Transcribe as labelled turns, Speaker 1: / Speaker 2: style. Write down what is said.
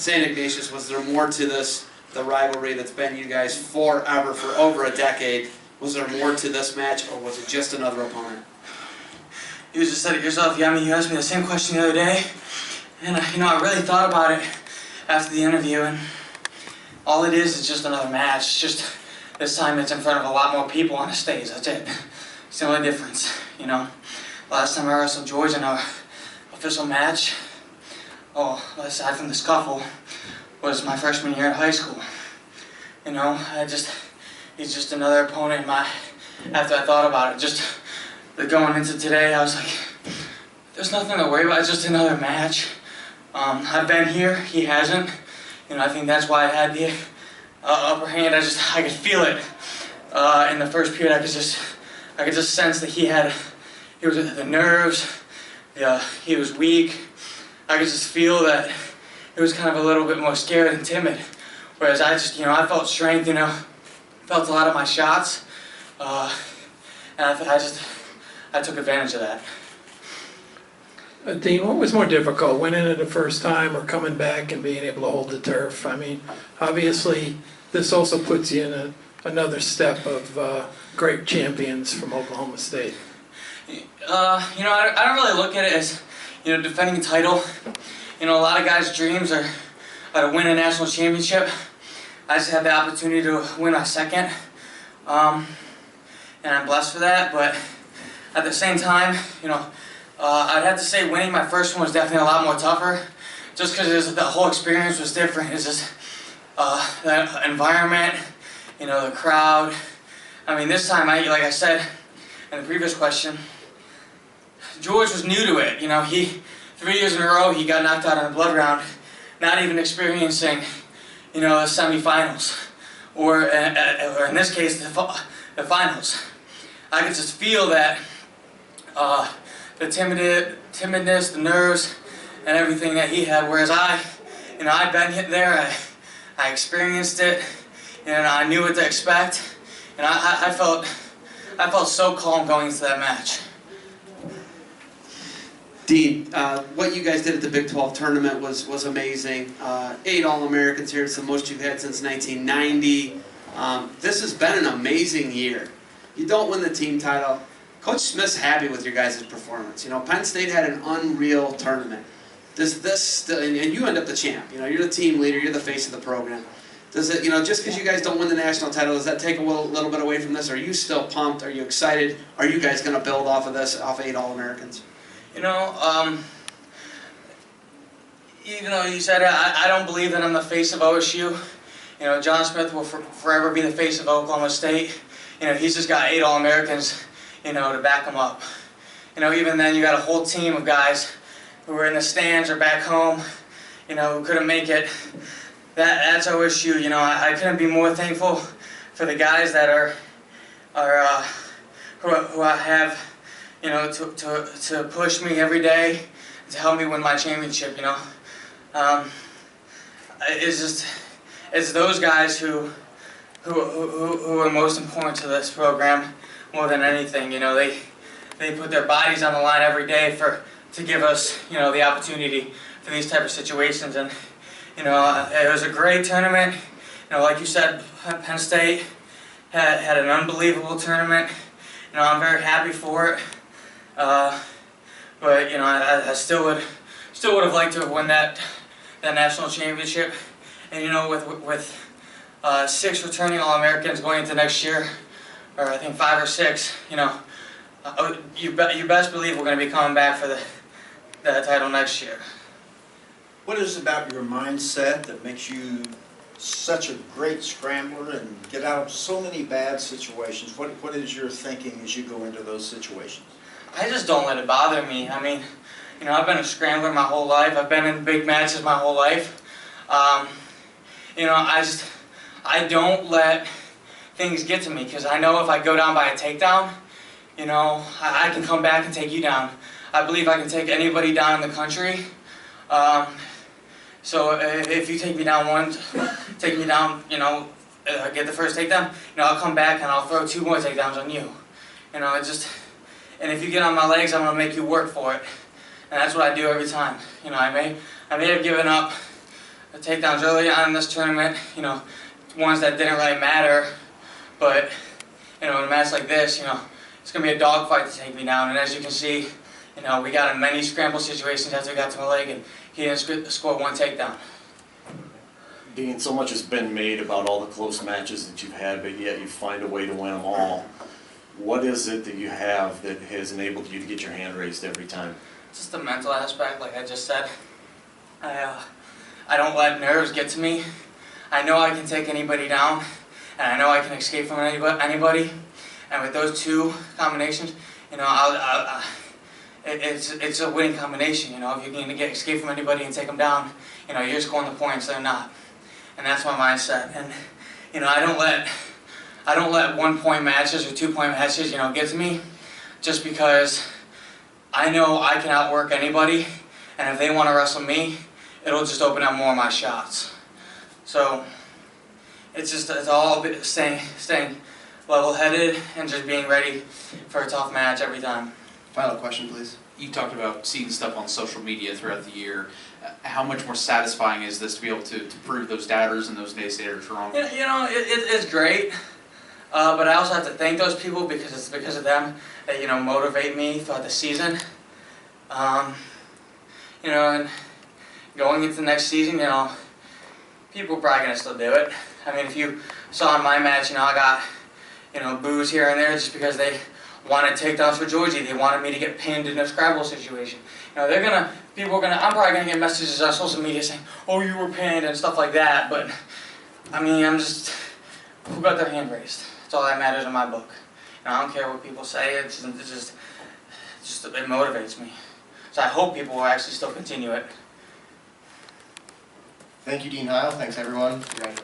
Speaker 1: St Ignatius, was there more to this, the rivalry that's been you guys forever, for over a decade? Was there more to this match, or was it just another opponent?
Speaker 2: You just said it yourself. Yeah, I mean, you asked me the same question the other day, and I really thought about it after the interview, and all it is just another match. It's just this time it's in front of a lot more people on the stage. That's it. It's the only difference, you know. Last time I wrestled George in an official match, aside from the scuffle, was my freshman year in high school. You know, he's just another opponent in after I thought about it. Just going into today, I was like, there's nothing to worry about, it's just another match. I've been here, he hasn't. You know, I think that's why I had the upper hand. I could feel it in the first period. I could just sense that he was the nerves, he was weak. I could just feel that he was kind of a little bit more scared and timid. Whereas I felt strength, you know, felt a lot of my shots, and I took advantage of that.
Speaker 3: Dean, what was more difficult, winning it the first time or coming back and being able to hold the turf? I mean, obviously, this also puts you in another step of great champions from Oklahoma State.
Speaker 2: You know, I don't really look at it as, you know, defending a title. You know, a lot of guys' dreams are to win a national championship. I just had the opportunity to win my second, and I'm blessed for that. But at the same time, you know, I'd have to say winning my first one was definitely a lot more tougher, just because the whole experience was different. It's just the environment, you know, the crowd. I mean, this time, like I said in the previous question, George was new to it. You know, 3 years in a row he got knocked out in the blood round, not even experiencing, you know, the semifinals, or in this case the finals. I could just feel that the timidness, the nerves, and everything that he had. Whereas you know, I've been there, I experienced it, and I knew what to expect, and I felt so calm going into that match.
Speaker 1: Dean, what you guys did at the Big 12 tournament was amazing. 8 All-Americans here. It's the most you've had since 1990. This has been an amazing year. You don't win the team title. Coach Smith's happy with your guys' performance. You know, Penn State had an unreal tournament. And you end up the champ. You know, you're the team leader. You're the face of the program. Does it, you know, just because you guys don't win the national title, does that take a little bit away from this? Are you still pumped? Are you excited? Are you guys going to build off of this, off 8 All-Americans?
Speaker 2: You know, even though you said it, I don't believe that I'm the face of OSU. You know, John Smith will forever be the face of Oklahoma State. You know, he's just got 8 All-Americans, you know, to back him up. You know, even then you got a whole team of guys who were in the stands or back home, you know, who couldn't make it. That's OSU. You know, I couldn't be more thankful for the guys that who I have, you know, to push me every day, to help me win my championship. You know, it's those guys who are most important to this program more than anything. You know, they put their bodies on the line every day to give us, you know, the opportunity for these type of situations. And you know, it was a great tournament. You know, like you said, Penn State had an unbelievable tournament. You know, I'm very happy for it. But you know, I still would have liked to have won that national championship. And you know, with 6 returning All-Americans going into next year, or I think 5 or 6, you know, you best believe we're going to be coming back for the title next year.
Speaker 4: What is it about your mindset that makes you such a great scrambler and get out of so many bad situations? What is your thinking as you go into those situations?
Speaker 2: I just don't let it bother me. I mean, you know, I've been a scrambler my whole life. I've been in big matches my whole life. You know, I don't let things get to me, because I know if I go down by a takedown, you know, I can come back and take you down. I believe I can take anybody down in the country. So if you take me down once, take me down, you know, get the first takedown, you know, I'll come back and I'll throw 2 more takedowns on you. You know, and if you get on my legs, I'm going to make you work for it. And that's what I do every time. You know, I may have given up the takedowns early on in this tournament, you know, ones that didn't really matter, but, you know, in a match like this, you know, it's going to be a dogfight to take me down, and as you can see, you know, we got in many scramble situations after we got to my leg, and he didn't score one takedown.
Speaker 5: Dean, so much has been made about all the close matches that you've had, but yet you find a way to win them all. What is it that you have that has enabled you to get your hand raised every time?
Speaker 2: Just the mental aspect, like I just said. I don't let nerves get to me. I know I can take anybody down, and I know I can escape from anybody. And with those two combinations, you know, it's a winning combination. You know, if you can escape from anybody and take them down, you know, you're scoring the points. They're not, and that's my mindset. And you know, I don't let 1-point matches or 2-point matches, you know, get to me, just because I know I can outwork anybody, and if they want to wrestle me, it'll just open up more of my shots. So it's all staying level-headed and just being ready for a tough match every time.
Speaker 6: Final question, please. You talked about seeing stuff on social media throughout the year. How much more satisfying is this to be able to prove those doubters and those naysayers wrong?
Speaker 2: You know, it's great, but I also have to thank those people, because it's because of them that, you know, motivate me throughout the season. You know, and going into the next season, you know, people are probably going to still do it. I mean, if you saw in my match, you know, I got, you know, boos here and there just because they wanted takedowns for Georgie. They wanted me to get pinned in a scrabble situation. You know, I'm probably gonna get messages on social media saying, "Oh, you were pinned" and stuff like that. But I mean, who got their hand raised? That's all that matters in my book. And I don't care what people say. It motivates me. So I hope people will actually still continue it.
Speaker 7: Thank you, Dean Heil. Thanks, everyone.